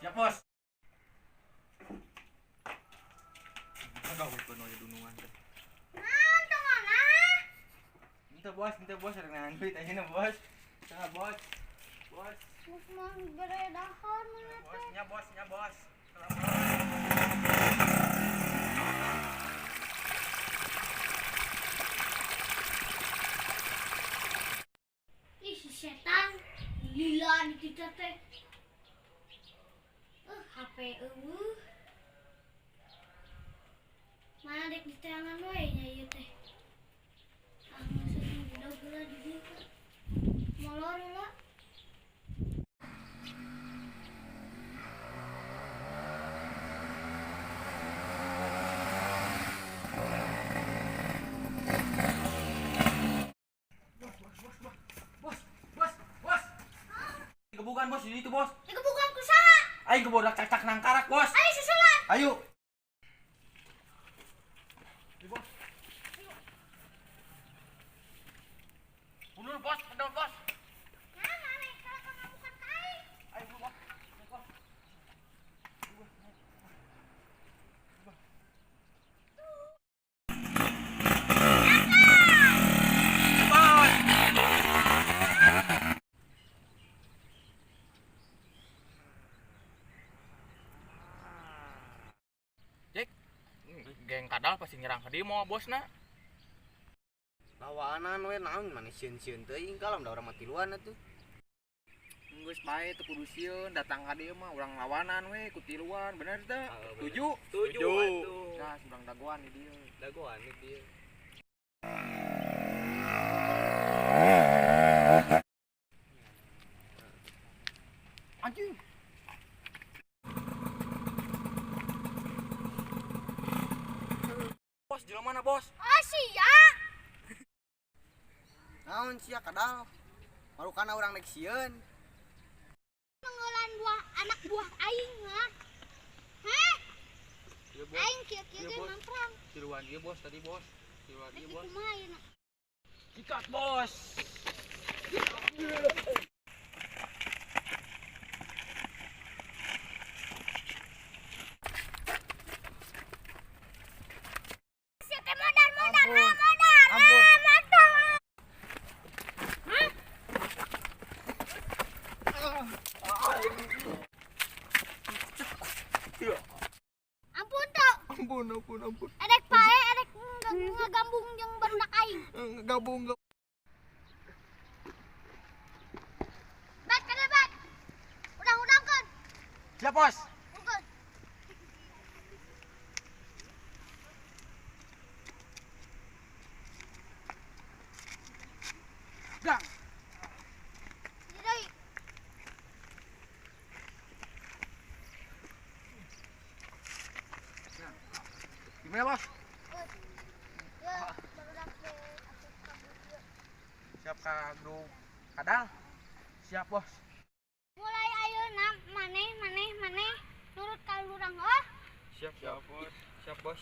Siap, Bos. Aduh, penuhnya dunungan teh. Nah, mana? Minta bos, ada nang duit ayeuna, Bos. Tengah, Bos. Bos. Bos mah beredahan mana teh? Bosnya, Bos. Ih, si setan lila di kita teh. HP mana dek di terangan wae nya ieu teh. Masih gila di dieu. Molor heula. Bos. Kebukan, Bos, di itu, Bos. Dikebukan ku saha? Aing kebodak cak-cak nang karak, Bos. Ayo susulan. Ayo. Bos. Mundur, Bos. Mundur, Bos. Nah, mana kalau kamu bukan kai. Ayo, Bos. Bos. Jek, geng kadal pasti nyerang ke dia mau bosna. Lawanan we naon mana sieun-sieun teuing kalam da urang mati luan atuh. Geus bae teu kudu sieun datang ka dieu mah urang lawanan we ku tiluan bener teu? Setuju? Setuju atuh. Nah, urang dagoan di dieu. Dagoan di dieu. Anjing. Bos, jelema mana, Bos? Oh, sia. Naon sia kadal? Marukana urang rek sieun. Nengeulan anak buah aing mah. Hah? Iya, Bos. Aing kieu-kieu ge mamprang. Tiluan dia, Bos, tadi, Bos. Tiluan dia, Bos. Kumaha ieu? Sikat, Bos. Sia teh modar. Ampun. Ampun. Edek pae, edek ngagambung jeung barudak aing. Gabung. Bat kada bat. Udang-udangkeun. Siap, Bos. Ukeun. Gang. Di deui. Gimana, Bos? Ya, barudak teh atuh kabur ieu. Siap ka grup kadal? Siap, Bos. Mulai ayeuna maneh nurut ka lurang heuh. Siap, Bos.